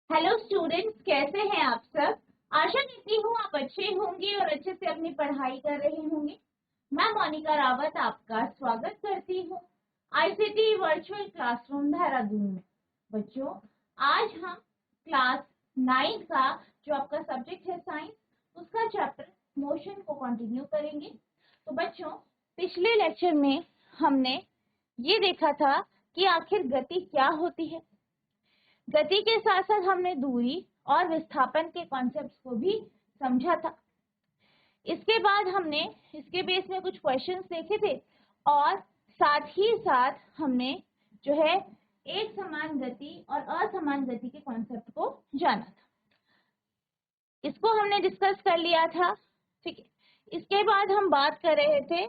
Hello students, कैसे हैं आप सब। आशा करती हूँ आप अच्छे होंगे और अच्छे से अपनी पढ़ाई कर रहे होंगे। मैं मोनिका रावत आपका स्वागत करती हूँ आईसीटी वर्चुअल क्लासरूम देहरादून में। बच्चों, आज हम क्लास 9 का जो आपका सब्जेक्ट है साइंस, उसका चैप्टर मोशन को कंटिन्यू करेंगे। तो बच्चों, पिछले लेक्चर में हमने ये देखा था कि आखिर गति क्या होती है। गति के साथ साथ हमने दूरी और विस्थापन के कॉन्सेप्ट्स को भी समझा था। इसके बाद हमने इसके बेस में कुछ क्वेश्चंस देखे थे और साथ ही साथ हमने जो है एक समान गति और असमान गति के कॉन्सेप्ट को जाना था। इसको हमने डिस्कस कर लिया था, ठीक है। इसके बाद हम बात कर रहे थे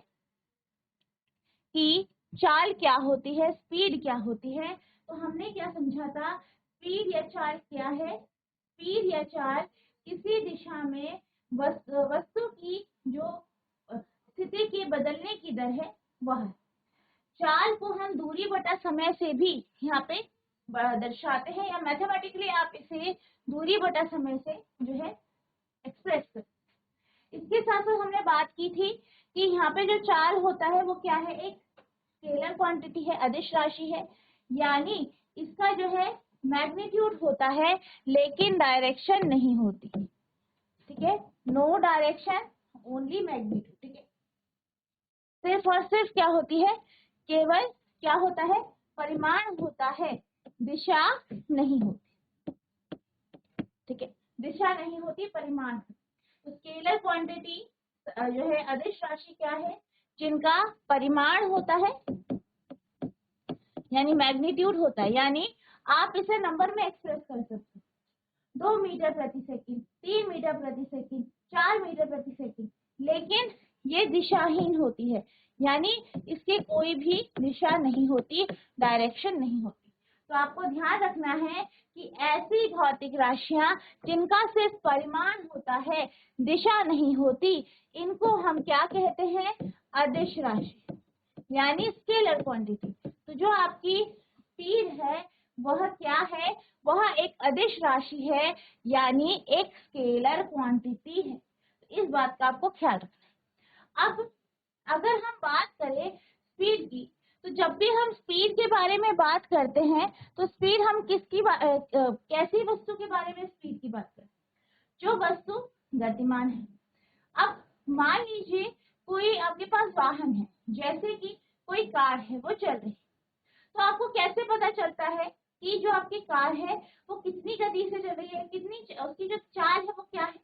कि चाल क्या होती है, स्पीड क्या होती है। तो हमने क्या समझा था, स्पीड या चाल क्या है। स्पीड या चाल किसी दिशा में वस्तु की जो स्थिति के बदलने की दर है वह है। चाल को हम दूरी बटा समय से भी यहाँ पे दर्शाते हैं, या मैथमेटिकली आप इसे दूरी बटा समय से जो है एक्सप्रेस करते। इसके साथ साथ हमने बात की थी कि यहाँ पे जो चाल होता है वो क्या है, एक स्केलर क्वांटिटी है, अदिश राशि है। यानी इसका जो है मैग्नीट्यूड होता है लेकिन डायरेक्शन नहीं होती, ठीक है। नो डायरेक्शन, ओनली मैग्नीट्यूड, ठीक है। सिर्फ और सिर्फ क्या होती है, केवल क्या होता है, परिमाण होता है, दिशा नहीं होती, ठीक है। दिशा नहीं होती, परिमाण। तो स्केलर क्वांटिटी जो है अदिश राशि क्या है, जिनका परिमाण होता है यानी मैग्नीट्यूड होता है। यानी आप इसे नंबर में एक्सप्रेस कर सकते हैं, 2 मीटर प्रति सेकंड, 3 मीटर प्रति सेकंड, 4 मीटर प्रति सेकंड, लेकिन ये दिशाहीन होती है, यानी इसकी कोई भी दिशा नहीं होती, डायरेक्शन नहीं होती। तो आपको ध्यान रखना है कि ऐसी भौतिक राशियां जिनका सिर्फ परिमाण होता है, दिशा नहीं होती, इनको हम क्या कहते हैं, अदिश राशि यानी स्केलर क्वांटिटी। तो जो आपकी स्पीड है वह क्या है, वह एक अदिश राशि है, यानी एक स्केलर क्वांटिटी है। तो इस बात का आपको ख्याल रखना है। अब अगर हम बात करें स्पीड की, तो जब भी हम स्पीड के बारे में बात करते हैं तो स्पीड हम कैसी वस्तु के बारे में स्पीड की बात करते हैं, जो वस्तु गतिमान है। अब मान लीजिए कोई आपके पास वाहन है, जैसे कि कोई कार है, वो चल रही है। तो आपको कैसे पता चलता है कि जो आपकी कार है वो कितनी गति से चल रही है, कितनी उसकी जो चाल है वो क्या है।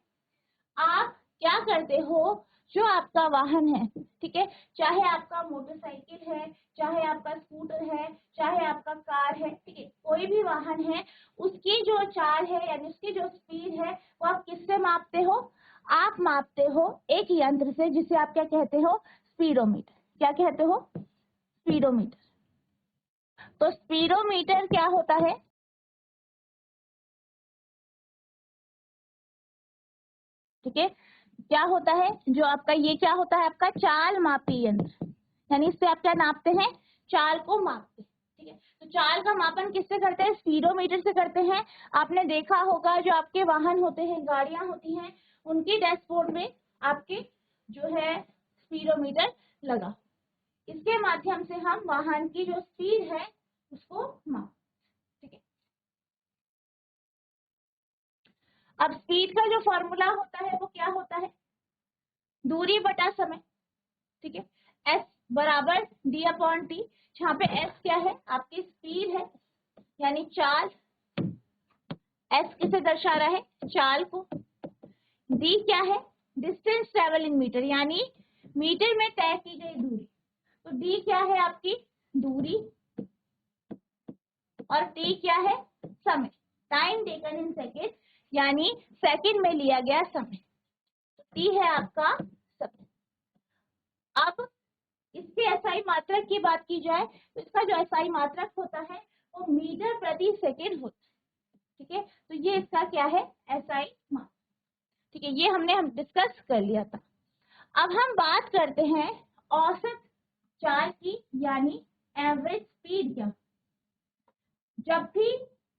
आप क्या करते हो, जो आपका वाहन है, ठीक है, चाहे आपका मोटरसाइकिल है, चाहे आपका स्कूटर है, चाहे आपका कार है, ठीक है, कोई भी वाहन है, उसकी जो चाल है यानी उसकी जो स्पीड है वो आप किससे मापते हो, आप मापते हो एक यंत्र से, जिसे आप क्या कहते हो, स्पीडोमीटर। क्या कहते हो, स्पीडोमीटर। तो स्पीडोमीटर क्या होता है, ठीक है, क्या होता है, जो आपका ये क्या होता है, आपका चाल मापी यंत्र, यानी इससे आप क्या नापते हैं, चाल को मापते हैं, ठीक है। तो चाल का मापन किससे करते हैं, स्पीडोमीटर से करते हैं। आपने देखा होगा जो आपके वाहन होते हैं, गाड़ियां होती हैं, उनकी डैशबोर्ड में आपके जो है स्पीडोमीटर लगा, इसके माध्यम से हम वाहन की जो स्पीड है उसको माप, ठीक है। अब स्पीड का जो फॉर्मूला होता है वो क्या होता है, दूरी बटा समय, ठीक है। एस बराबर डी अपॉन टी, जहाँ पे एस क्या है, आपकी स्पीड है यानी चाल। एस किसे दर्शा रहा है, चाल को। डी क्या है, डिस्टेंस ट्रेवल इन मीटर, यानी मीटर में तय की गई दूरी। तो डी क्या है, आपकी दूरी, और टी क्या है, समय, टाइम टेकन इन सेकेंड, यानी सेकेंड में लिया गया समय। टी है आपका समय। अब इसके एसआई मात्रक की बात की जाए तो इसका जो एसआई मात्रक होता है वो मीटर प्रति सेकेंड होता है, ठीक है। तो ये इसका क्या है, एसआई मात्रक, ठीक है। ये हम डिस्कस कर लिया था। अब हम बात करते हैं औसत चाल की, यानी एवरेज स्पीड क्या। जब भी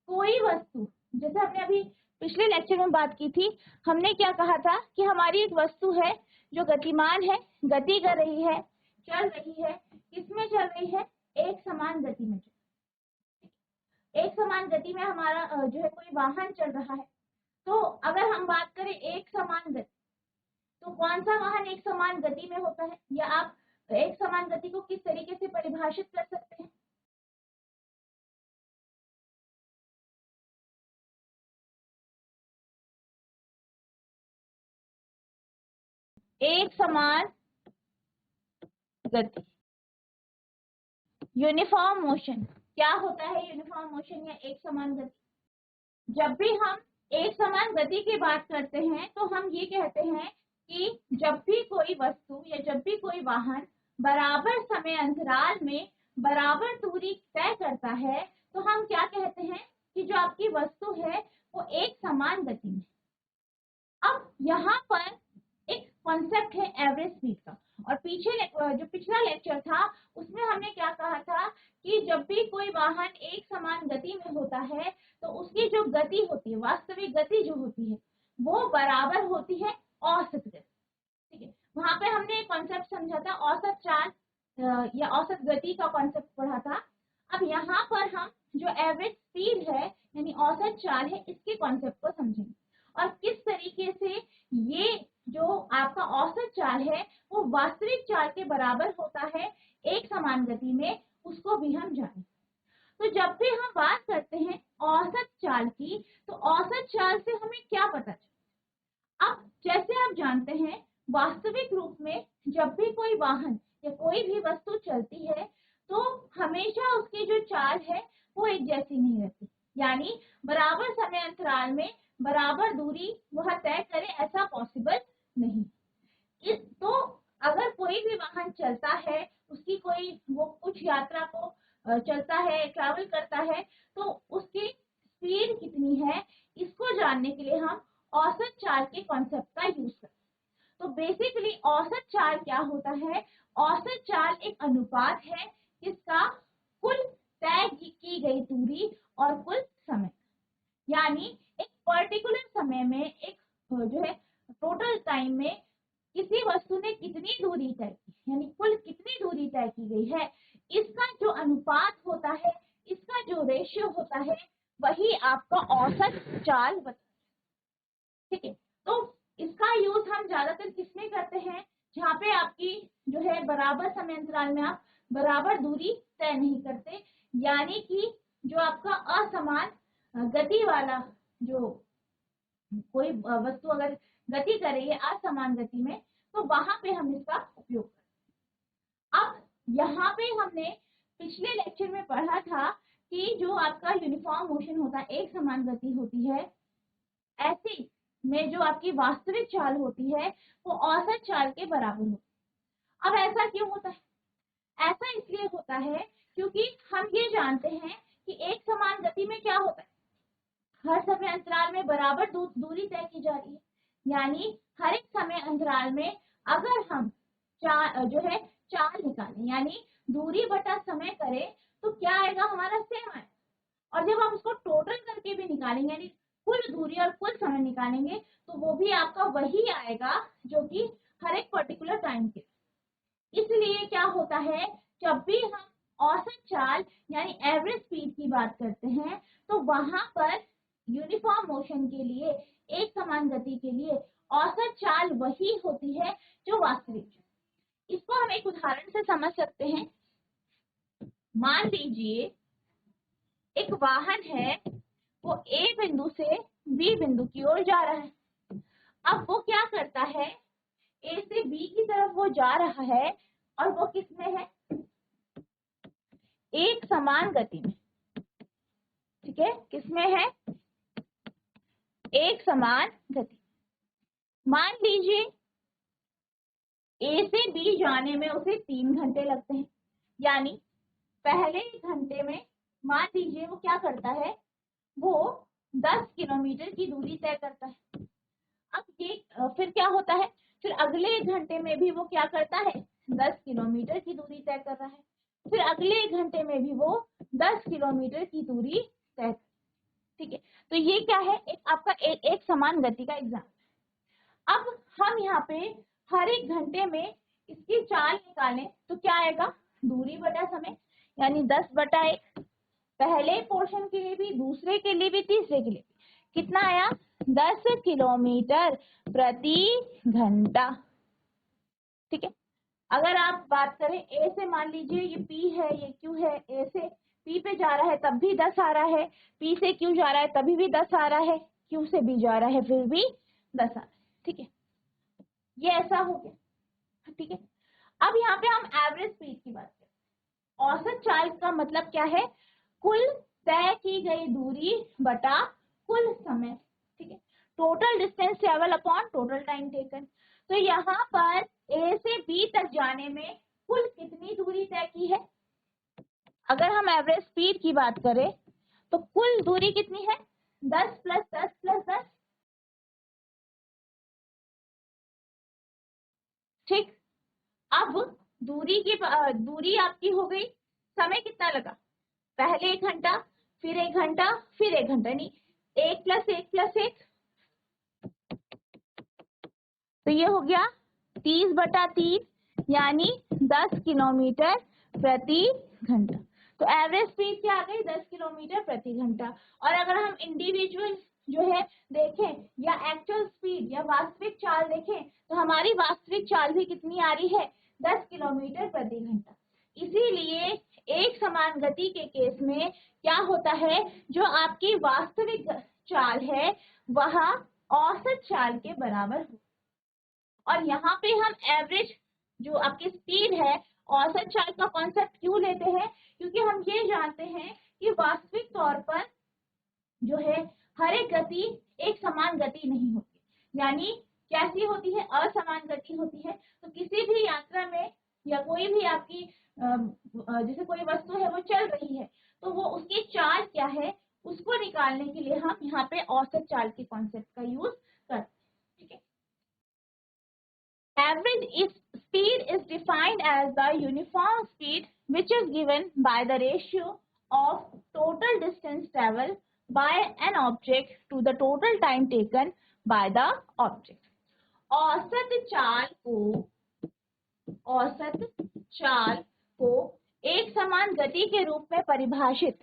कोई वस्तु जैसे हमने अभी पिछले लेक्चर में बात की थी, हमने क्या कहा था कि हमारी एक वस्तु है जो गतिमान है, गति कर रही है, चल रही है, किसमें चल रही है, एक समान गति में। एक समान गति में हमारा जो है कोई वाहन चल रहा है। तो अगर हम बात करें एक समान गति, तो कौन सा वाहन एक समान गति में होता है, या आप एक समान गति को किस तरीके से परिभाषित कर सकते हैं? एक समान गति, यूनिफॉर्म मोशन। क्या होता है यूनिफॉर्म मोशन या एक समान गति? जब भी हम एक समान गति की बात करते हैं तो हम ये कहते हैं कि जब भी कोई वस्तु या जब भी कोई वाहन बराबर समय अंतराल में बराबर दूरी तय करता है, तो हम क्या कहते हैं कि जो आपकी वस्तु है वो एक समान गति में। अब यहाँ पर एक कॉन्सेप्ट है एवरेज स्पीड का, और पीछे जो पिछला लेक्चर था उसमें हमने क्या कहा था कि जब भी कोई वाहन एक समान गति में होता है तो उसकी जो गति होती है, वास्तविक गति जो होती है, वो बराबर होती है औसत गति। ठीक है, वहां पे हमने एक कॉन्सेप्ट समझा था, औसत चाल या औसत गति का कॉन्सेप्ट पढ़ा था। अब यहाँ पर हम जो एवरेज स्पीड है यानी औसत चाल है, इसके कॉन्सेप्ट को समझेंगे और किस तरीके से ये जो आपका औसत चाल है वो वास्तविक चाल के बराबर होता है एक समान गति में, उसको भी हम जानें। तो जब भी हम बात करते हैं औसत चाल की, तो औसत चाल से हमें क्या पता चलता? अब जैसे आप जानते हैं, वास्तविक रूप में जब भी कोई वाहन या कोई भी वस्तु चलती है तो हमेशा उसकी जो चाल है वो एक जैसी नहीं रहती, यानी बराबर समय अंतराल में बराबर दूरी वह तय करे, ऐसा पॉसिबल नहीं। इस तो अगर कोई भी वाहन चलता है, उसकी कोई वो कुछ यात्रा को चलता है, ट्रैवल करता है, तो उसकी स्पीड कितनी है, इसको जानने के लिए हम औसत चाल के कॉन्सेप्ट का यूज करते हैं। तो बेसिकली औसत चाल क्या होता है? औसत चाल एक अनुपात है जिसका कुल तय की गई दूरी और कुल समय, यानी एक पर्टिकुलर समय में एक जो है टोटल टाइम में किसी वस्तु ने कितनी दूरी तय की, यानी कुल कितनी दूरी तय की गई है, इसका जो अनुपात होता है, इसका जो रेशियो होता है, वही आपका औसत चाल बता। ठीक है, तो इसका यूज हम ज्यादातर किसमें करते हैं? जहाँ पे आपकी जो है बराबर समय अंतराल में आप बराबर दूरी तय नहीं करते, यानी कि जो आपका असमान गति वाला जो कोई वस्तु अगर गति कर रही है असमान गति में, तो वहां पे हम इसका उपयोग करते हैं। अब यहाँ पे हमने पिछले लेक्चर में पढ़ा था कि जो आपका यूनिफॉर्म मोशन होता है, एक समान गति होती है, ऐसे में जो आपकी वास्तविक चाल होती है वो औसत चाल के बराबर होती है। अब ऐसा क्यों होता है? ऐसा इसलिए होता है क्योंकि हम ये जानते हैं कि एक समान गति में क्या होता है, हर समय अंतराल में बराबर दूरी तय की जा रही है, यानी हर एक समय अंतराल में अगर हम जो है चाल निकालें, यानी दूरी बटा समय करें, तो क्या आएगा? हमारा सेम आएगा। और जब हम उसको टोटल करके भी निकालेंगे, यानी कुल दूरी और कुल समय निकालेंगे, तो वो भी आपका वही आएगा जो कि हर एक पर्टिकुलर टाइम के। इसलिए क्या होता है, जब भी हम औसत चाल यानी एवरेज स्पीड की बात करते हैं, तो वहां पर यूनिफॉर्म मोशन के लिए, एक समान गति के लिए औसत चाल वही होती है जो वास्तविक। इसको हम एक उदाहरण से समझ सकते हैं। मान लीजिए एक वाहन है, वो ए बिंदु से बी बिंदु की ओर जा रहा है। अब वो क्या करता है, ए से बी की तरफ वो जा रहा है और वो किसमें है? एक समान गति में। ठीक है, किसमें है? एक समान गति। मान लीजिए ए से बी जाने में उसे 3 घंटे लगते हैं, यानी पहले घंटे में मान लीजिए वो क्या करता है, वो 10 किलोमीटर की दूरी तय करता है। अब ये फिर क्या होता है, फिर अगले घंटे में भी वो क्या करता है, 10 किलोमीटर की दूरी तय कर रहा है। फिर अगले घंटे में भी वो 10 किलोमीटर की दूरी तय। ठीक है। तो ये क्या है, एक आपका एक समान गति का एग्जाम। अब हम यहाँ पे हर एक घंटे में इसकी चाल निकालें तो क्या आएगा, दूरी बटा समय, यानी 10/1। पहले पोर्शन के लिए भी, दूसरे के लिए भी, तीसरे के लिए भी कितना आया, 10 किलोमीटर प्रति घंटा। ठीक है। अगर आप बात करें ए से, मान लीजिए ये पी है, ये क्यू है, ए से पी पे जा रहा है तब भी 10 आ रहा है, पी से क्यू जा रहा है तभी भी 10 आ रहा है, क्यू से भी जा रहा है फिर भी 10 आ रहा है। ठीक है, ये ऐसा हो गया। ठीक है। अब यहाँ पे हम एवरेज स्पीड की बात करें। औसत चाल का मतलब क्या है, कुल तय की गई दूरी बटा कुल समय। ठीक है, total distance travel upon total time taken. तो यहाँ पर ए से बी तक जाने में कुल कितनी दूरी तय की है, अगर हम एवरेज स्पीड की बात करें तो कुल दूरी कितनी है, 10 + 10 + 10। ठीक, अब दूरी आपकी हो गई, समय कितना लगा, पहले 1 घंटा, फिर 1 घंटा, फिर 1 घंटा, नहीं 1 + 1 + 1, तो ये हो गया 30/3, यानी 10 किलोमीटर प्रति घंटा। तो एवरेज स्पीड क्या आ गई, 10 किलोमीटर प्रति घंटा। और अगर हम इंडिविजुअल जो है देखें, या एक्चुअल स्पीड या वास्तविक चाल देखें, तो हमारी वास्तविक चाल भी कितनी आ रही है, 10 किलोमीटर प्रति घंटा। इसीलिए एक समान गति के केस में क्या होता है, जो आपकी वास्तविक चाल है वह औसत चाल के बराबर हो। और यहाँ पे हम एवरेज जो आपकी स्पीड है, औसत चाल का कॉन्सेप्ट क्यों लेते हैं, क्योंकि हम ये जानते हैं कि वास्तविक तौर पर जो है हर एक गति एक समान गति नहीं होती, यानी कैसी होती है, असमान गति होती है। तो किसी भी यात्रा में या कोई भी आपकी जैसे कोई वस्तु है वो चल रही है, तो वो उसकी चाल क्या है उसको निकालने के लिए हम यहाँ पे औसत चाल के कॉन्सेप्ट का यूज करते हैं। ठीक है। Speed is defined as the uniform speed which is given by the ratio of total distance traveled by an object to the total time taken by the object. औसत चाल को एक समान गति के रूप में परिभाषित,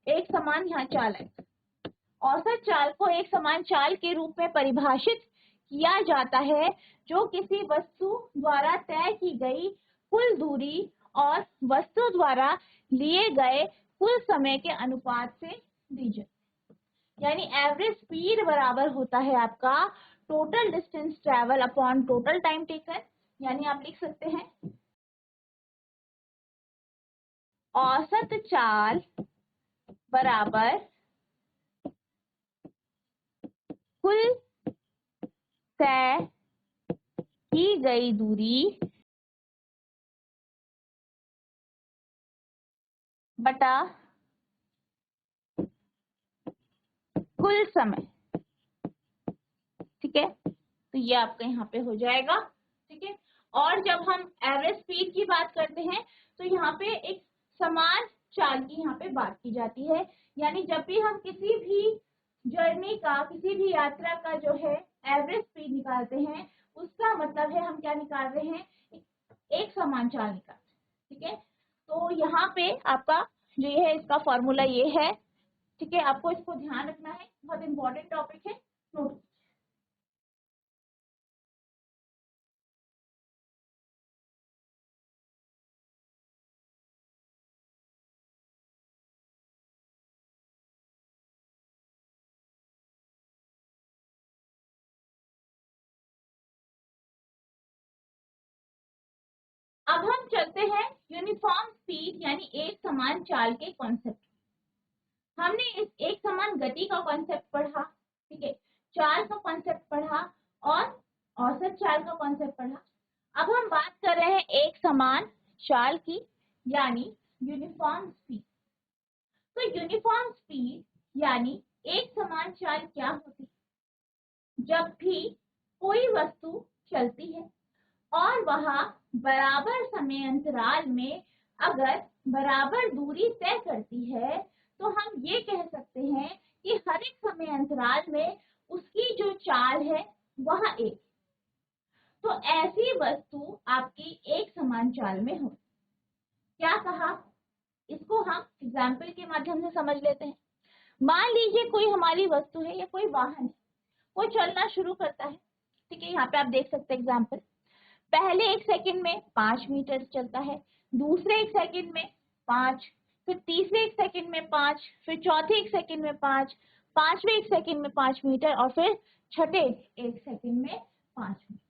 एक समान यहाँ चाल है, औसत चाल को एक समान चाल के रूप में परिभाषित किया जाता है जो किसी वस्तु द्वारा तय की गई कुल दूरी और वस्तु द्वारा लिए गए कुल समय के अनुपात से दी जाती। यानी एवरेज स्पीड बराबर होता है आपका total distance travel upon total time taken. यानी आप लिख सकते हैं औसत चाल बराबर कुल तय की गई दूरी बटा कुल समय। ठीक है, तो ये आपका यहाँ पे हो जाएगा। ठीक है, और जब हम एवरेज स्पीड की बात करते हैं तो यहाँ पे एक समान चाल की यहाँ पे बात की जाती है। यानी जब भी हम किसी भी जर्नी का, किसी भी यात्रा का जो है एवरेज स्पीड निकालते हैं, उसका मतलब है हम क्या निकाल रहे हैं, एक समान चाल निकाल। ठीक है, तो यहाँ पे आपका जो ये है इसका फॉर्मूला ये है। ठीक है, आपको इसको ध्यान रखना है, बहुत इंपॉर्टेंट टॉपिक है, नोट। अब हम चलते हैं यूनिफॉर्म स्पीड यानी एक समान चाल के कॉन्सेप्ट। हमने इस एक समान गति का कॉन्सेप्ट पढ़ा, ठीक है, चाल का कॉन्सेप्ट पढ़ा और औसत चाल का कॉन्सेप्ट पढ़ा। अब हम बात कर रहे हैं एक समान चाल की, यानी यूनिफॉर्म स्पीड। तो यूनिफॉर्म स्पीड यानी एक समान चाल क्या होती है, जब भी कोई वस्तु चलती है और वह बराबर समय अंतराल में अगर बराबर दूरी तय करती है तो हम ये कह सकते हैं कि हर एक समय अंतराल में उसकी जो चाल है वह एक। तो ऐसी वस्तु आपकी एक समान चाल में हो। क्या कहा, इसको हम एग्जाम्पल के माध्यम से समझ लेते हैं। मान लीजिए कोई हमारी वस्तु है या कोई वाहन है, वो चलना शुरू करता है। ठीक है, यहाँ पे आप देख सकते हैं एग्जाम्पल। पहले 1 सेकंड में 5 मीटर चलता है, दूसरे 1 सेकंड में 5, फिर तीसरे 1 सेकंड में 5, फिर चौथे 1 सेकंड में 5, पांचवें 1 सेकंड में 5 मीटर और फिर छठे 1 सेकंड में 5 मीटर।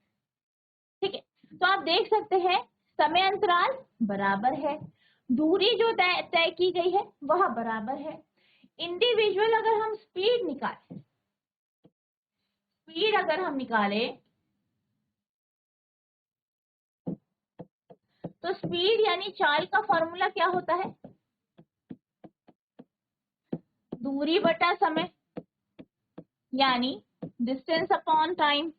ठीक है, तो आप देख सकते हैं समय अंतराल बराबर है, दूरी जो तय की गई है वह बराबर है। इंडिविजुअल अगर हम स्पीड निकालें तो स्पीड यानी चाल का फॉर्मूला क्या होता है, दूरी बटा समय यानी डिस्टेंस अपॉन टाइम।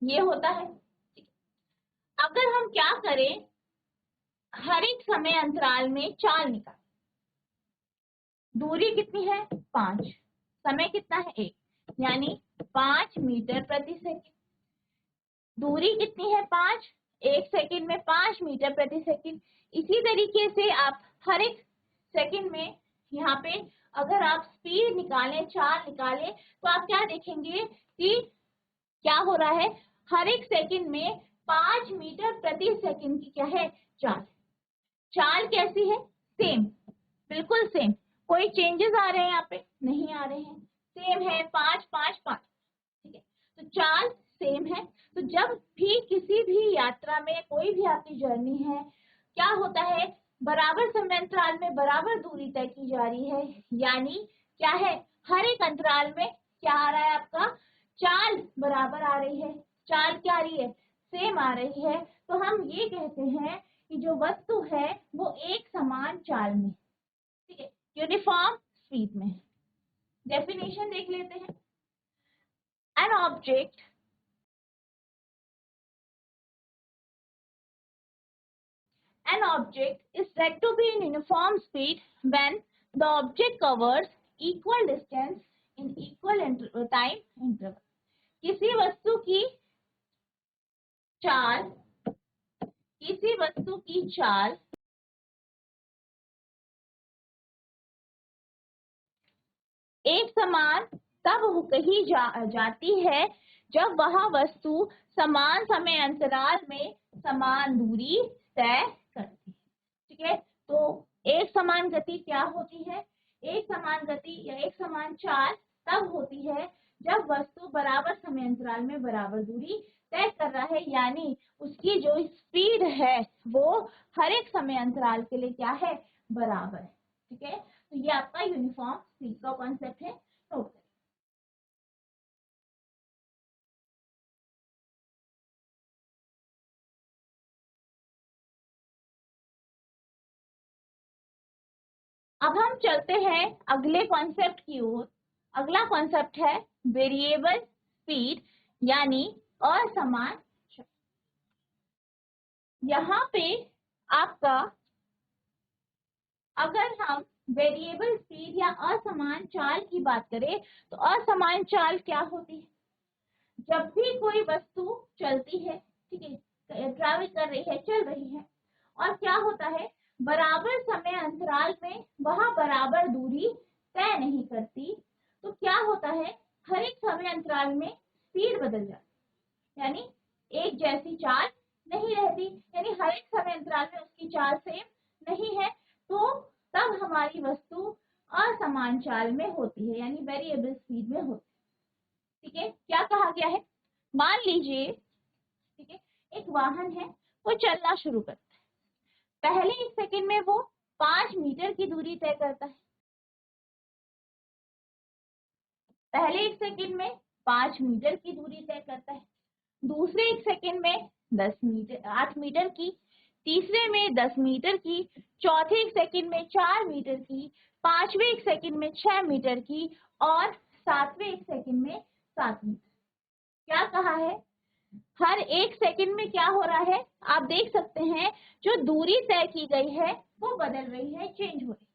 ये होता है। अगर हम क्या करें, हर एक समय अंतराल में चाल निकालें। दूरी कितनी है 5, समय कितना है 1, यानी 5 मीटर प्रति सेकंड। दूरी कितनी है 5, 1 सेकंड में 5 मीटर प्रति सेकंड। इसी तरीके से आप हर एक सेकंड में यहाँ पे अगर आप स्पीड निकालें, चाल निकालें, तो आप क्या देखेंगे कि क्या हो रहा है, हर एक सेकंड में 5 मीटर प्रति सेकंड की क्या है चाल। चाल कैसी है, सेम, बिल्कुल सेम, कोई चेंजेस आ रहे हैं यहाँ पे नहीं आ रहे हैं, सेम है 5 5 5। ठीक है, तो चाल सेम है। तो जब भी किसी भी यात्रा में कोई भी आपकी जर्नी है, क्या होता है, बराबर समय अंतराल में बराबर दूरी तय की जा रही है, यानी क्या है, हर एक अंतराल में क्या आ रहा है, आपका चाल बराबर आ रही है। चाल क्या आ रही है, सेम आ रही है। तो हम ये कहते हैं कि जो वस्तु है वो एक समान चाल में, ठीक है, यूनिफॉर्म स्पीड में। डेफिनेशन देख लेते हैं। An object is said to be in uniform speed when the object covers equal distance in equal time interval. किसी वस्तु की चाल एक समान तब कही जाती है जब वह वस्तु समान समय अंतराल में समान दूरी तय करती है। ठीक है, तो एक समान गति क्या होती है, एक समान गति या एक समान चाल तब होती है जब वस्तु बराबर समय अंतराल में बराबर दूरी तय कर रहा है, यानी उसकी जो स्पीड है वो हर एक समय अंतराल के लिए क्या है, बराबर है। ठीक है, तो ये आपका यूनिफॉर्म स्पीड का कॉन्सेप्ट है। नोट करें। अब हम चलते हैं अगले कॉन्सेप्ट की ओर। अगला कॉन्सेप्ट है वेरिएबल स्पीड यानी असमान चाल। यहाँ पे आपका, अगर हम वेरिएबल स्पीड या असमान चाल की बात करें तो असमान चाल क्या होती है, जब भी कोई वस्तु चलती है, ठीक है, ट्रैवल कर रही है, चल रही है, और क्या होता है, बराबर समय अंतराल में वह बराबर दूरी तय नहीं करती, तो क्या होता है, हर एक समय अंतराल में स्पीड बदल जाती, यानी एक जैसी चाल नहीं रहती, यानी हर एक समय अंतराल में उसकी चाल सेम नहीं है, तो तब हमारी वस्तु असमान चाल में होती है, यानी वेरिएबल स्पीड में होती है। ठीक है, क्या कहा गया है, मान लीजिए, ठीक है, एक वाहन है, वो चलना शुरू करता है। पहले 1 सेकंड में वो 5 मीटर की दूरी तय करता है। पहले 1 सेकंड में 5 मीटर की दूरी तय करता है, दूसरे 1 सेकंड में 8 मीटर की, तीसरे में 10 मीटर की, चौथे 1 सेकंड में 4 मीटर की, पांचवें 1 सेकंड में 6 मीटर की और सातवें 1 सेकंड में 7 मीटर। क्या कहा है, हर 1 सेकंड में क्या हो रहा है, आप देख सकते हैं जो दूरी तय की गई है वो बदल रही है, चेंज हो रही है।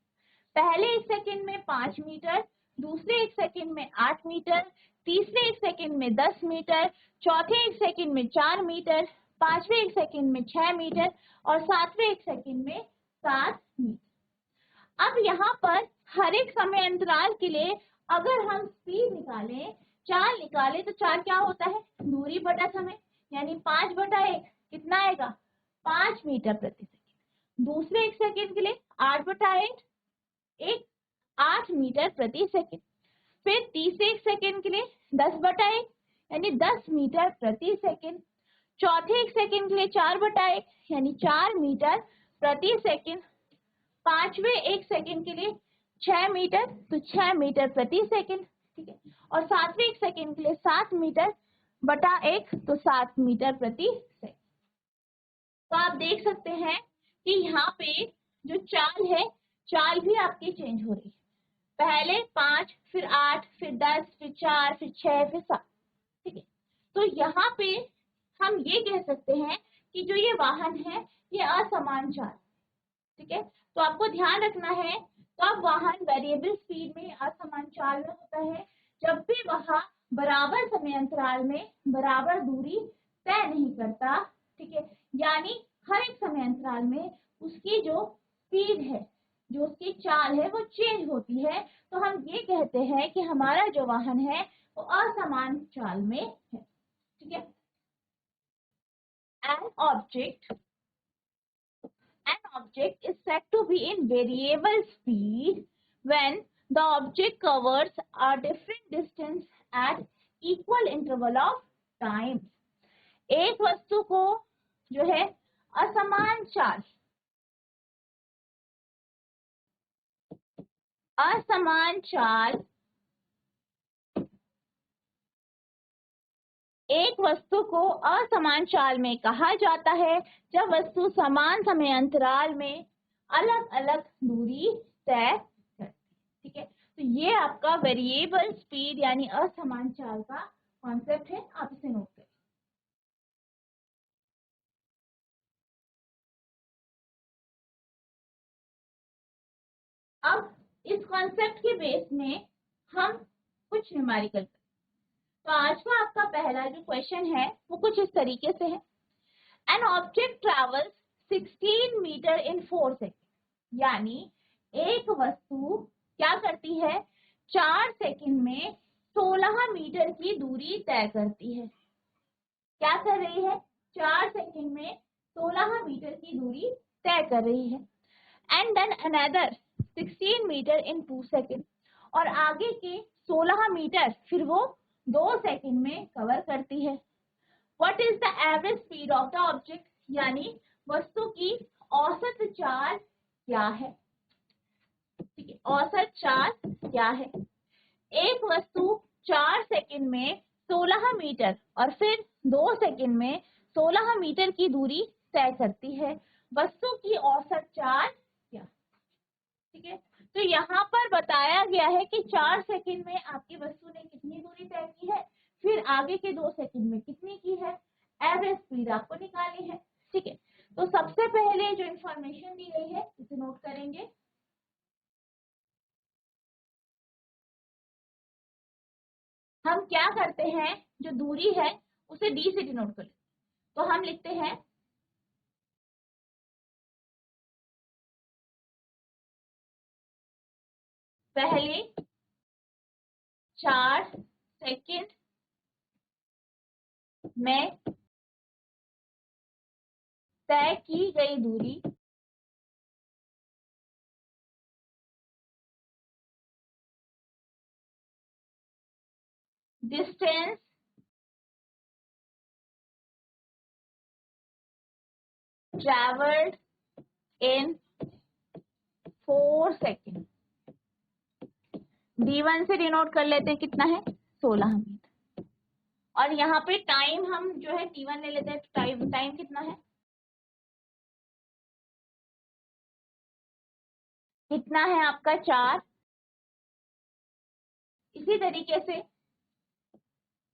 पहले 1 सेकंड में 5 मीटर, दूसरे 1 सेकंड में 8 मीटर, तीसरे 1 सेकंड में 10 मीटर, चौथे 1 सेकंड में 4 मीटर, पांचवें 1 सेकंड में 6 मीटर और सातवें 1 सेकंड में 7 मीटर। अब यहाँ पर हर एक समय अंतराल के लिए अगर हम स्पीड निकालें, चाल निकालें, तो चाल क्या होता है, दूरी बटा समय, यानी 5/1 कितना आएगा, 5 मीटर प्रति सेकंड। दूसरे 1 सेकंड के लिए 8/8 एक 8 मीटर प्रति सेकंड। फिर तीसरे 1 सेकंड के लिए 10/1 यानी 10 मीटर प्रति सेकंड। चौथे 1 सेकंड के लिए 4/1 यानी 4 मीटर प्रति सेकंड। पांचवें 1 सेकंड के लिए 6 मीटर, तो 6 मीटर प्रति सेकंड, ठीक है। और सातवें 1 सेकंड के लिए 7 मीटर/1 तो 7 मीटर प्रति सेकंड। तो आप देख सकते हैं कि यहाँ पे जो चाल है, चाल भी आपकी चेंज हो रही है। पहले 5, फिर 8, फिर 10, फिर 4, फिर 6, फिर 7, ठीक है। तो यहाँ पे हम ये कह सकते हैं कि जो ये वाहन है ये असमान चाल, ठीक है। तो आपको ध्यान रखना है, कब वाहन वेरिएबल स्पीड में असमान चाल में होता है, जब भी वह बराबर समय अंतराल में बराबर दूरी तय नहीं करता, ठीक है। यानी हर एक समय अंतराल में उसकी जो स्पीड है, जो उसकी चाल है वो चेंज होती है, तो हम ये कहते हैं कि हमारा जो वाहन है वो असमान चाल में है, ठीक है। An object is said to be in variable speed when the object covers a different distance at equal interval of time. एक वस्तु को जो है असमान चाल, एक वस्तु को असमान चाल में कहा जाता है जब वस्तु समान समय अंतराल में अलग अलग दूरी तय करती है, ठीक है। तो ये आपका वेरिएबल स्पीड यानी असमान चाल का कॉन्सेप्ट है, आप इसे नोट करें। अब इस कॉन्सेप्ट के बेस में हम कुछ न्यूमेरिकल, तो आज का आपका पहला जो क्वेश्चन है वो कुछ इस तरीके से है। An object travels 16 metre in 4 second, यानी एक वस्तु क्या करती है, 4 सेकेंड में 16 मीटर की दूरी तय करती है। क्या कर रही है, 4 सेकेंड में 16 मीटर की दूरी तय कर रही है। And then another 16 metre in 2 second, और आगे के 16 मीटर फिर वो 2 सेकेंड में कवर करती है। What is the average speed of the object, यानी वस्तु की औसत चाल क्या है, ठीक है। औसत चाल क्या है, एक वस्तु 4 सेकेंड में 16 मीटर और फिर 2 सेकेंड में 16 मीटर की दूरी तय करती है, वस्तु की औसत चाल क्या, ठीक है। तो यहाँ पर बताया गया है कि 4 सेकेंड में आपकी वस्तु ने कितनी दूरी तय की है, फिर आगे के 2 सेकेंड में कितनी की है, एवरेज स्पीड आपको निकालनी है, ठीक है। तो सबसे पहले जो इंफॉर्मेशन दी गई है इसे नोट करेंगे। हम क्या करते हैं, जो दूरी है उसे डी से डिनोट कर लेते, तो हम लिखते हैं पहले 4 सेकेंड में तय की गई दूरी distance travelled in 4 second, D1 से डिनोट कर लेते हैं, कितना है 16 मीटर। और यहाँ पे टाइम हम जो है T1 ले लेते हैं, तो टाइम कितना है, कितना है आपका 4। इसी तरीके से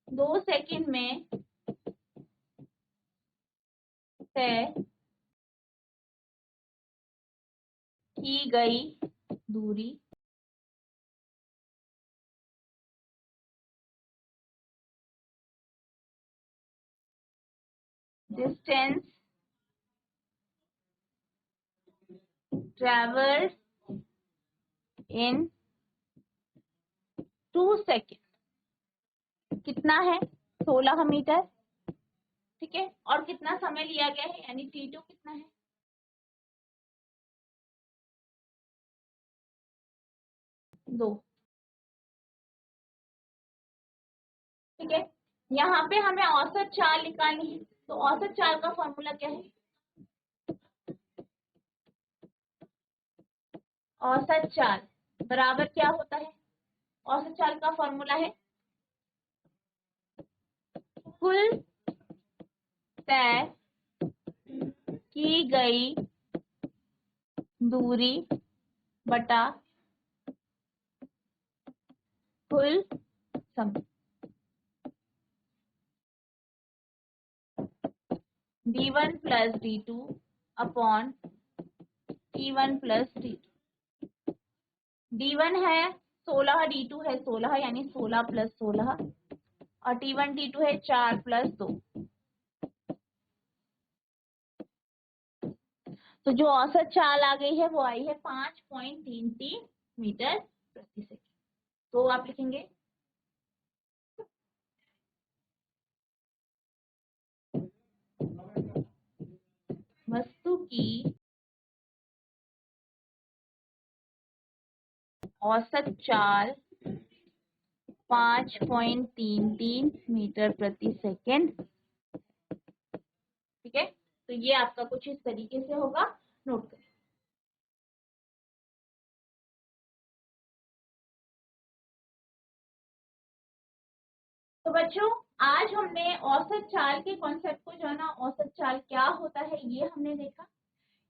2 सेकेंड में तय की गई दूरी डिस्टेंस ट्रेवर्स इन 2 सेकेंड कितना है 16 मीटर। ठीक है, और कितना समय लिया गया है यानी T2 कितना है 2। ठीक है, यहाँ पे हमें औसत चाल निकालनी है, तो औसत चाल का फॉर्मूला क्या है, औसत चाल बराबर क्या होता है, औसत चाल का फॉर्मूला है कुल तय की गई दूरी बटा कुल समय। D1 plus D2 upon T1 plus T2। D1 है 16, D2 है 16 यानी 16 प्लस 16 और T1 T2 है 4 प्लस 2। तो जो औसत चाल आ गई है वो आई है 5.33 मीटर प्रति सेकंड। तो आप लिखेंगे वस्तु की औसत चाल 5.33 मीटर प्रति सेकंड। ठीक है, तो ये आपका कुछ इस तरीके से होगा, नोट करें। तो बच्चों आज हमने औसत चाल के कॉन्सेप्ट को जाना, औसत चाल क्या होता है ये हमने देखा।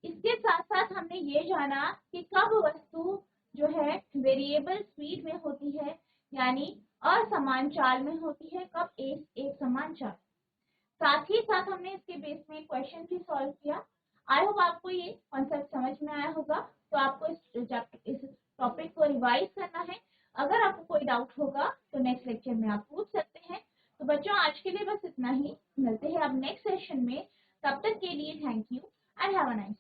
इसके साथ साथ हमने ये जाना कि कब वस्तु जो है वेरिएबल स्पीड में होती है यानी असमान चाल में होती है, कब एक समान चाल। साथ ही साथ हमने इसके बेस में क्वेश्चन भी सॉल्व किया। आई होप आपको ये कॉन्सेप्ट समझ में आया होगा। तो आपको इस टॉपिक को रिवाइज करना है। अगर आपको कोई डाउट होगा तो नेक्स्ट लेक्चर में आप पूछ सकते हैं। तो बच्चों आज के लिए बस इतना ही, मिलते हैं अब नेक्स्ट सेशन में। तब तक के लिए thank you and have a nice